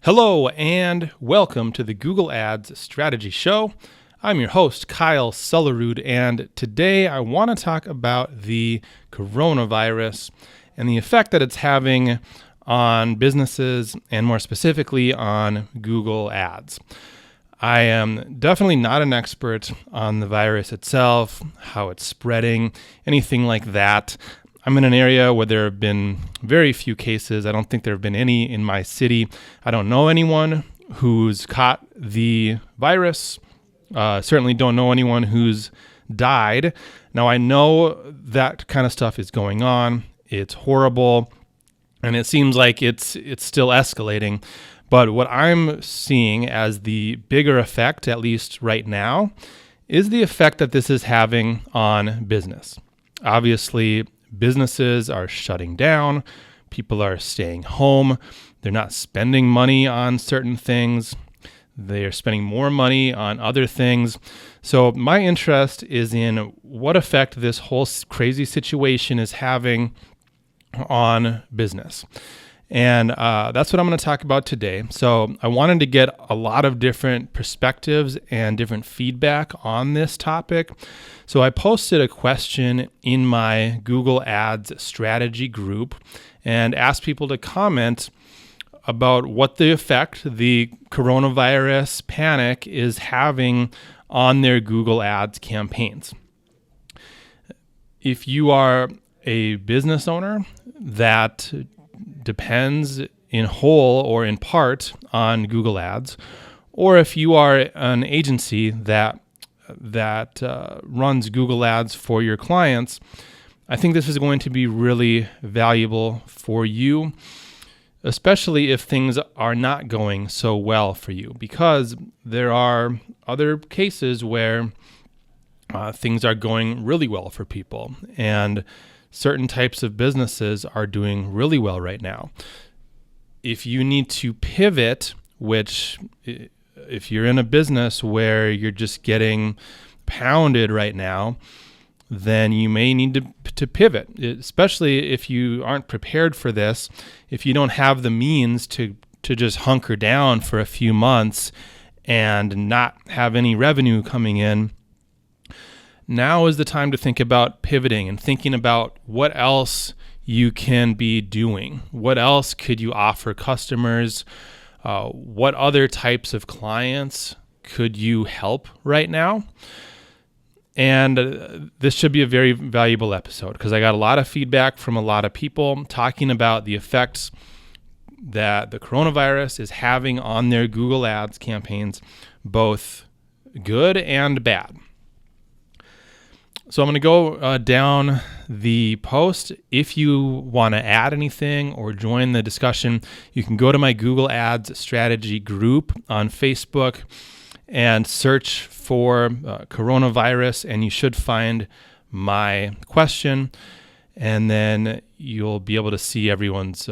Hello and welcome to the Google Ads Strategy Show. I'm your host, Kyle Sullerud, and today I want to talk about the coronavirus and the effect that it's having on businesses and more specifically on Google Ads. I am definitely not an expert on the virus itself, how it's spreading, anything like that. I'm in an area where there have been very few cases. I don't think there have been any in my city. I don't know anyone who's caught the virus. Certainly don't know anyone who's died. Now, I know that kind of stuff is going on. It's horrible, and it seems like it's still escalating. But what I'm seeing as the bigger effect, at least right now, is the effect that this is having on business. Obviously, businesses are shutting down. People are staying home. They're not spending money on certain things. They are spending more money on other things. So my interest is in what effect this whole crazy situation is having on business. And that's what I'm going to talk about today. So I wanted to get a lot of different perspectives and different feedback on this topic. So I posted a question in my Google Ads strategy group and asked people to comment about what the effect the coronavirus panic is having on their Google Ads campaigns. If you are a business owner that depends in whole or in part on Google Ads, or if you are an agency that runs Google Ads for your clients, I think this is going to be really valuable for you, especially if things are not going so well for you, because there are other cases where things are going really well for people, and certain types of businesses are doing really well right now. If you need to pivot, which if you're in a business where you're just getting pounded right now, then you may need to pivot, especially if you aren't prepared for this. If you don't have the means to just hunker down for a few months and not have any revenue coming in, now is the time to think about pivoting and thinking about what else you can be doing. What else could you offer customers? What other types of clients could you help right now? And this should be a very valuable episode because I got a lot of feedback from a lot of people talking about the effects that the coronavirus is having on their Google Ads campaigns, both good and bad. So I'm going to go down the post. If you want to add anything or join the discussion, you can go to my Google Ads strategy group on Facebook and search for coronavirus, and you should find my question, and then you'll be able to see everyone's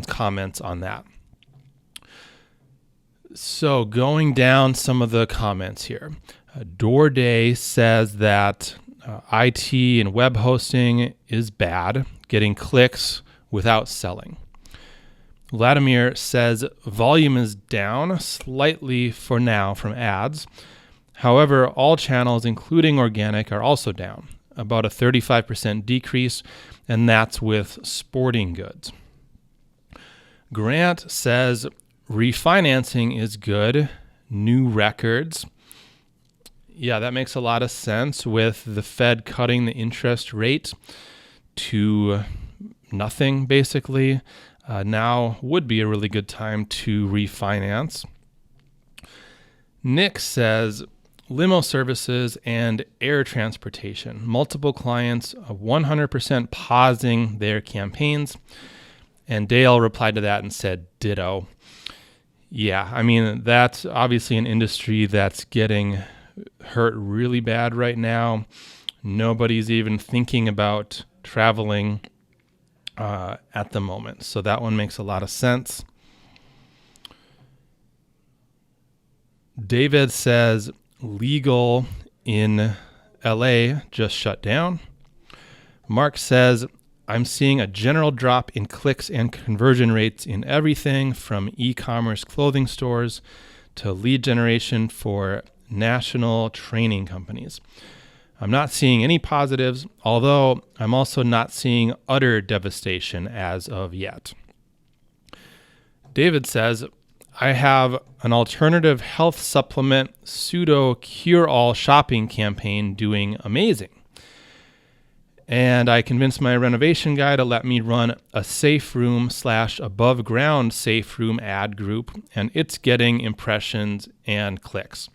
comments on that. So going down some of the comments here. DoorDay says that IT and web hosting is bad, getting clicks without selling. Vladimir says volume is down slightly for now from ads. However, all channels, including organic, are also down, about a 35% decrease, and that's with sporting goods. Grant says refinancing is good, new records. Yeah, that makes a lot of sense with the Fed cutting the interest rate to nothing, basically. Now would be a really good time to refinance. Nick says limo services and air transportation. Multiple clients 100% pausing their campaigns. And Dale replied to that and said, ditto. Yeah, I mean, that's obviously an industry that's getting hurt really bad right now. Nobody's even thinking about traveling at the moment. So that one makes a lot of sense. David says legal in LA just shut down. Mark says I'm seeing a general drop in clicks and conversion rates in everything from e-commerce clothing stores to lead generation for national training companies. I'm not seeing any positives, although I'm also not seeing utter devastation as of yet. David says, I have an alternative health supplement pseudo cure-all shopping campaign doing amazing. And I convinced my renovation guy to let me run a safe room / above ground safe room ad group, and it's getting impressions and clicks.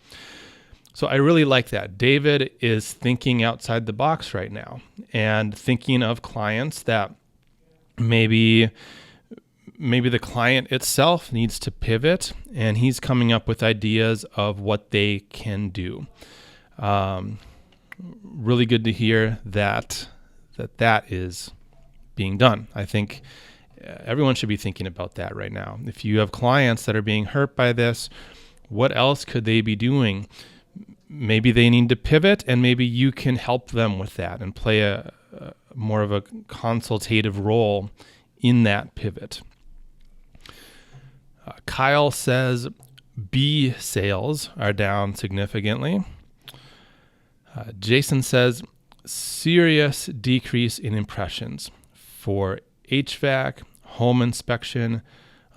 So I really like that. David is thinking outside the box right now and thinking of clients that maybe the client itself needs to pivot, and he's coming up with ideas of what they can do. Really good to hear that is being done. I think everyone should be thinking about that right now. If you have clients that are being hurt by this, what else could they be doing? Maybe they need to pivot, and maybe you can help them with that and play a more of a consultative role in that pivot. Kyle says bee sales are down significantly. Jason says serious decrease in impressions for HVAC, home inspection,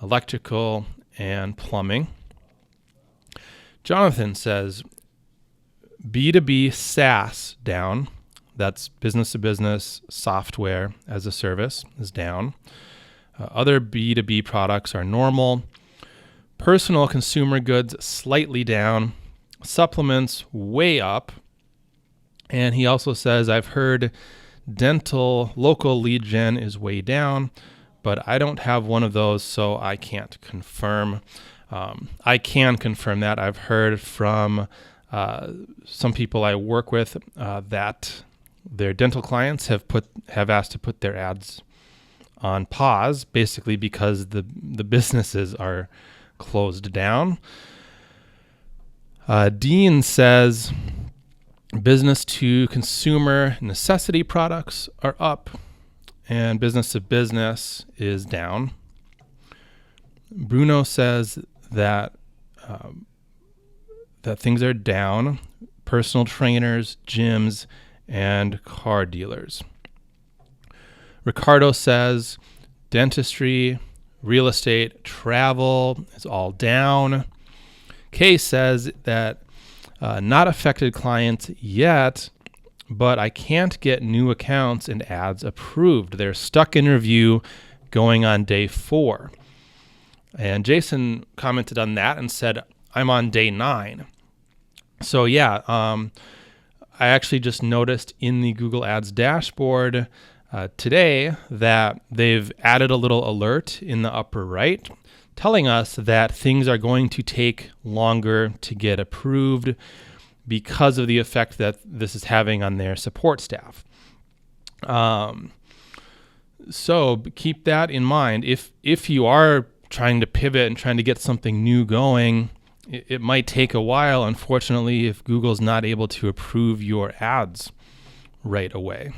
electrical, and plumbing. Jonathan says B2B SaaS down. That's business to business software as a service is down. Other B2B products are normal. Personal consumer goods slightly down. Supplements way up. And he also says, I've heard dental local lead gen is way down, but I don't have one of those, so I can't confirm. I can confirm that. I've heard from some people I work with that their dental clients have asked to put their ads on pause, basically because the businesses are closed down. Dean says business to consumer necessity products are up and business to business is down. Bruno says that things are down, personal trainers, gyms, and car dealers. Ricardo says dentistry, real estate, travel is all down. Kay says that not affected clients yet, but I can't get new accounts and ads approved. They're stuck in review going on day 4. And Jason commented on that and said, I'm on day 9. So yeah, I actually just noticed in the Google Ads dashboard today that they've added a little alert in the upper right telling us that things are going to take longer to get approved because of the effect that this is having on their support staff. So keep that in mind. If you are trying to pivot and trying to get something new going, it might take a while, unfortunately, if Google's not able to approve your ads right away.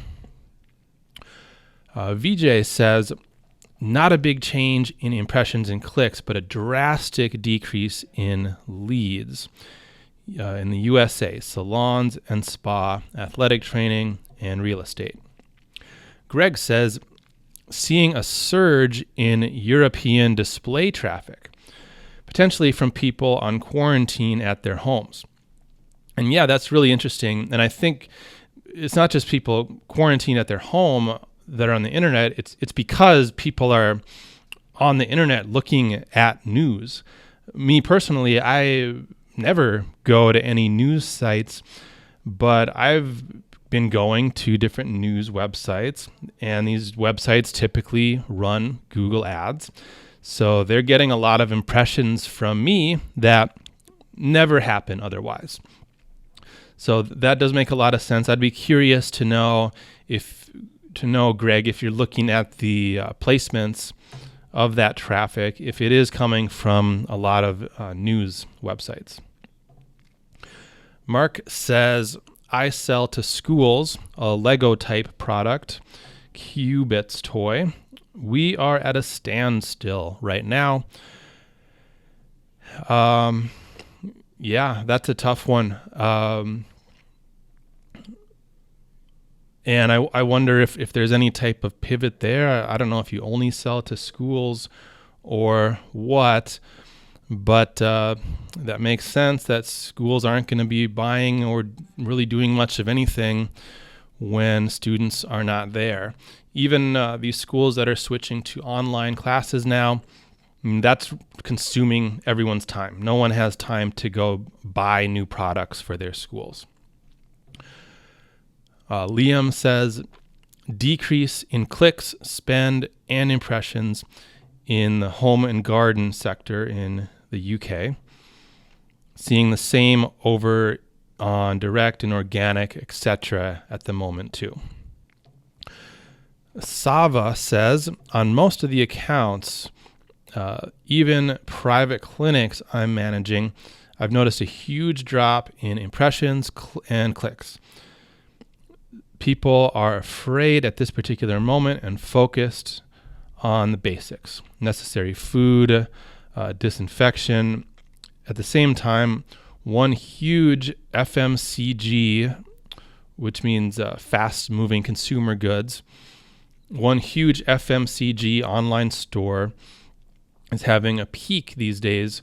VJ says, not a big change in impressions and clicks, but a drastic decrease in leads in the USA, salons and spa, athletic training, and real estate. Greg says, seeing a surge in European display traffic, potentially from people on quarantine at their homes. And yeah, that's really interesting. And I think it's not just people quarantined at their home that are on the internet. It's because people are on the internet looking at news. Me personally, I never go to any news sites, but I've been going to different news websites, and these websites typically run Google Ads. So they're getting a lot of impressions from me that never happen otherwise. So that does make a lot of sense. I'd be curious to know, Greg, if you're looking at the placements of that traffic, if it is coming from a lot of news websites. Mark says, I sell to schools, a Lego type product. Cubits toy. We are at a standstill right now. Yeah, that's a tough one. And I wonder if there's any type of pivot there. I don't know if you only sell to schools or what, but that makes sense that schools aren't going to be buying or really doing much of anything when students are not there. Even these schools that are switching to online classes now, that's consuming everyone's time. No one has time to go buy new products for their schools. Liam says, decrease in clicks, spend, and impressions in the home and garden sector in the UK. Seeing the same over on direct and organic, etc. at the moment too. Sava says, on most of the accounts, even private clinics I'm managing, I've noticed a huge drop in impressions and clicks. People are afraid at this particular moment and focused on the basics, necessary food, disinfection. At the same time, one huge FMCG, which means fast-moving consumer goods, one huge FMCG online store is having a peak these days,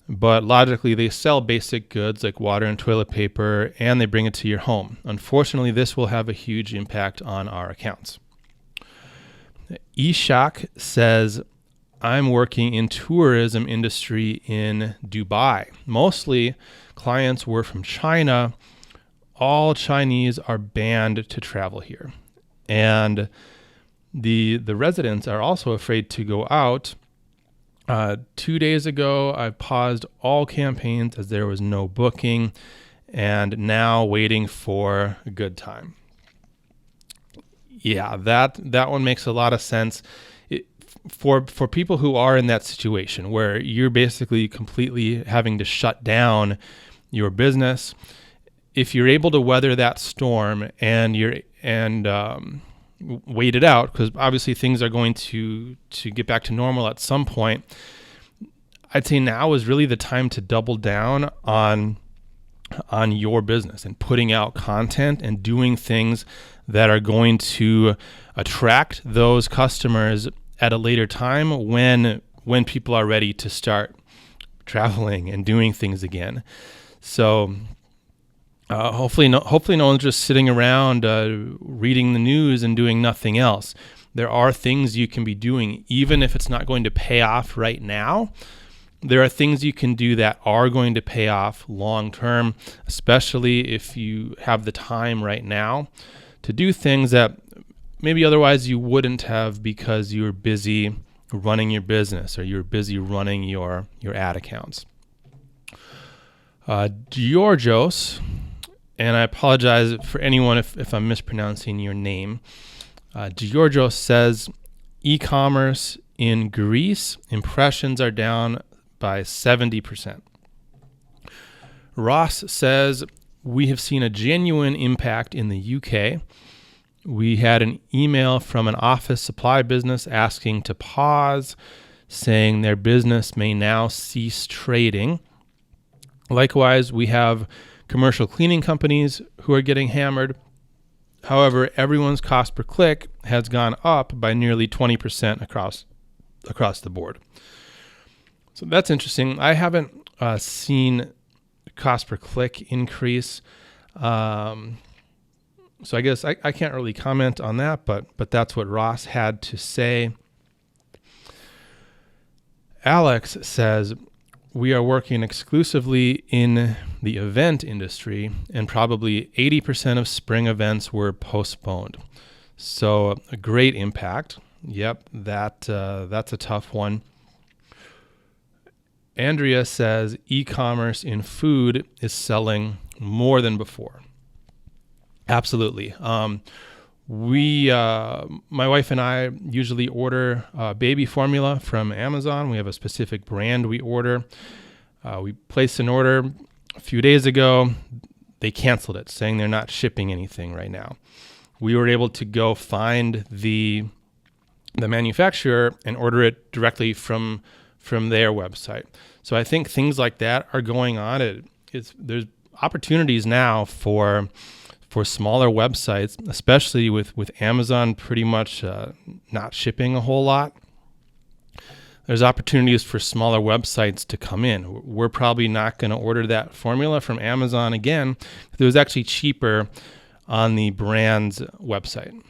but logically they sell basic goods like water and toilet paper, and they bring it to your home. Unfortunately, this will have a huge impact on our accounts. Ishak says, I'm working in tourism industry in Dubai. Mostly clients were from China. All Chinese are banned to travel here. And the residents are also afraid to go out. 2 days ago, I paused all campaigns as there was no booking, and now waiting for a good time. Yeah, that one makes a lot of sense. For people who are in that situation where you're basically completely having to shut down your business, if you're able to weather that storm and wait it out, because obviously things are going to get back to normal at some point, I'd say now is really the time to double down on your business and putting out content and doing things that are going to attract those customers at a later time when people are ready to start traveling and doing things again. So hopefully no one's just sitting around reading the news and doing nothing else. There are things you can be doing, even if it's not going to pay off right now. There are things you can do that are going to pay off long term, especially if you have the time right now to do things that maybe otherwise you wouldn't have because you were busy running your business or you're busy running your ad accounts. Georgios, and I apologize for anyone if I'm mispronouncing your name. Georgios says, e-commerce in Greece, impressions are down by 70%. Ross says, we have seen a genuine impact in the UK. We had an email from an office supply business asking to pause, saying their business may now cease trading. Likewise, we have commercial cleaning companies who are getting hammered. However, everyone's cost per click has gone up by nearly 20% across the board. So that's interesting. I haven't seen cost per click increase. So I guess I can't really comment on that, but that's what Ross had to say. Alex says, we are working exclusively in the event industry, and probably 80% of spring events were postponed. So a great impact. Yep, that's a tough one. Andrea says, e-commerce in food is selling more than before. Absolutely. My wife and I usually order baby formula from Amazon. We have a specific brand we order. We placed an order a few days ago. They canceled it, saying they're not shipping anything right now. we were able to go find the manufacturer and order it directly from their website. So I think things like that are going on. There's opportunities now for smaller websites, especially with Amazon pretty much not shipping a whole lot. There's opportunities for smaller websites to come in. We're probably not going to order that formula from Amazon again. It was actually cheaper on the brand's website.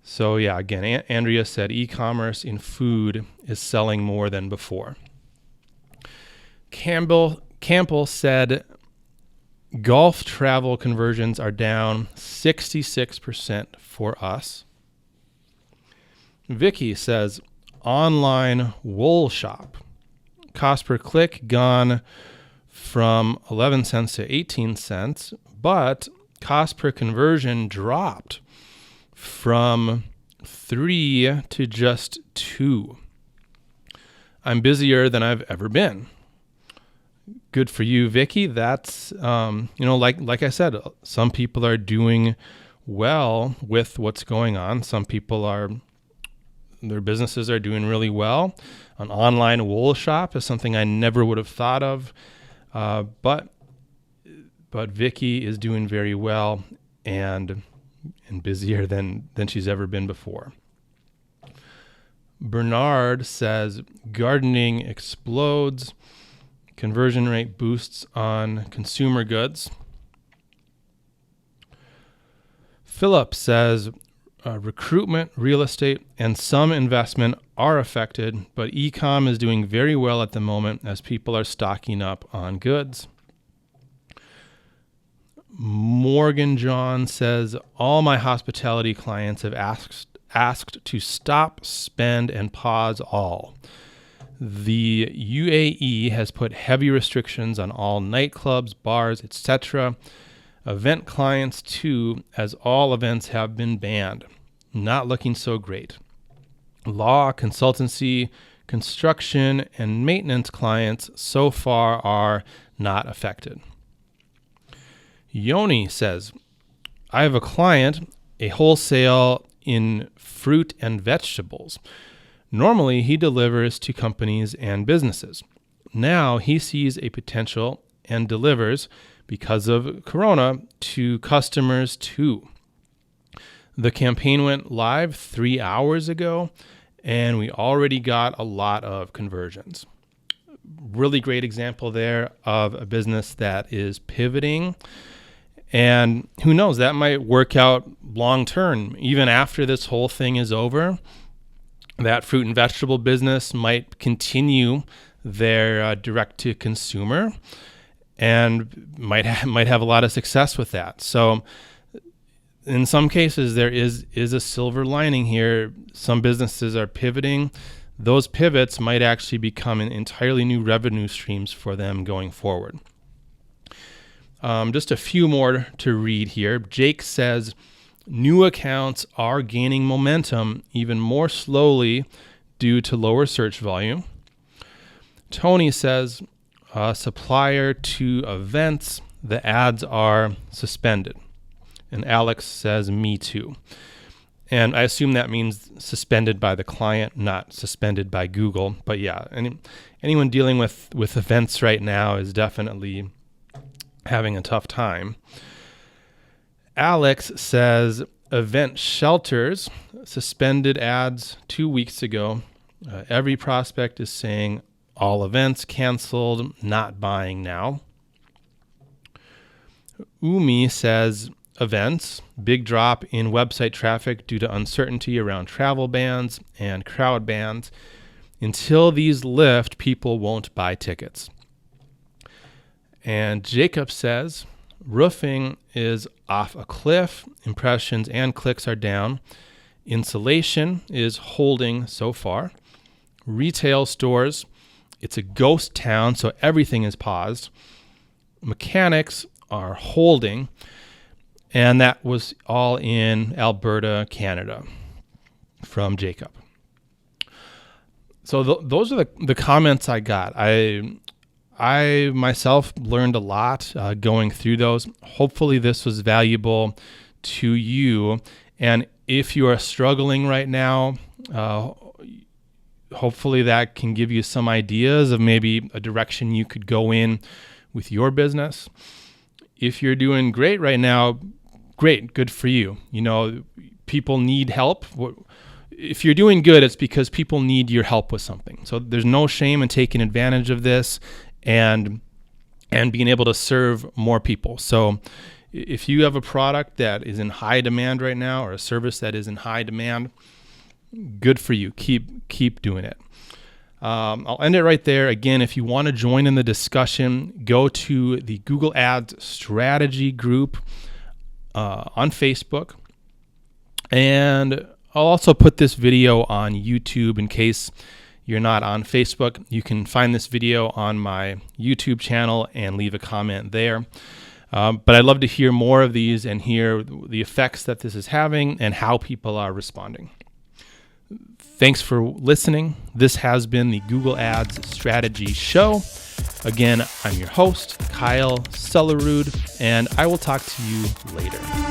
So yeah, again, Andrea said e-commerce in food is selling more than before. Campbell said golf travel conversions are down 66% for us. Vicky says online wool shop. Cost per click gone from 11 cents to 18 cents, but cost per conversion dropped from 3 to just 2. I'm busier than I've ever been. Good for you, Vicky. That's, like I said, some people are doing well with what's going on. Some people their businesses are doing really well. An online wool shop is something I never would have thought of. But Vicky is doing very well and busier than she's ever been before. Bernard says gardening explodes. Conversion rate boosts on consumer goods. Philip says recruitment, real estate, and some investment are affected, but e-com is doing very well at the moment as people are stocking up on goods. Morgan John says all my hospitality clients have asked to stop, spend, and pause all. The UAE has put heavy restrictions on all nightclubs, bars, etc. Event clients too, as all events have been banned. Not looking so great. Law, consultancy, construction, and maintenance clients so far are not affected. Yoni says, I have a client, a wholesale in fruit and vegetables. Normally, he delivers to companies and businesses. Now he sees a potential and delivers, because of Corona, to customers too. The campaign went live 3 hours ago, and we already got a lot of conversions. Really great example there of a business that is pivoting. And who knows, that might work out long term. Even after this whole thing is over, that fruit and vegetable business might continue their direct to consumer and might have a lot of success with that. So in some cases, there is a silver lining here. Some businesses are pivoting. Those pivots might actually become an entirely new revenue streams for them going forward. Just a few more to read here. Jake says, new accounts are gaining momentum even more slowly due to lower search volume. Tony says, supplier to events, the ads are suspended. And Alex says, me too. And I assume that means suspended by the client, not suspended by Google. But yeah, anyone dealing with events right now is definitely having a tough time. Alex says event shelters suspended ads 2 weeks ago. Every prospect is saying all events canceled, not buying now. Umi says events, big drop in website traffic due to uncertainty around travel bans and crowd bans. Until these lift, people won't buy tickets. And Jacob says roofing is off a cliff. Impressions and clicks are down. Insulation is holding so far. Retail stores, it's a ghost town, so everything is paused. Mechanics are holding. And that was all in Alberta, Canada, from Jacob. So those are the comments I got. I myself learned a lot going through those. Hopefully this was valuable to you. And if you are struggling right now, hopefully that can give you some ideas of maybe a direction you could go in with your business. If you're doing great right now, great, good for you. People need help. If you're doing good, it's because people need your help with something. So there's no shame in taking advantage of this and being able to serve more people. So if you have a product that is in high demand right now, or a service that is in high demand, good for you. Keep doing it. I'll end it right there. Again, if you want to join in the discussion, go to the Google Ads strategy group on Facebook. And I'll also put this video on YouTube in case you're not on Facebook. You can find this video on my YouTube channel and leave a comment there. But I'd love to hear more of these and hear the effects that this is having and how people are responding. Thanks for listening. This has been the Google Ads Strategy Show. Again, I'm your host, Kyle Sellerud, and I will talk to you later.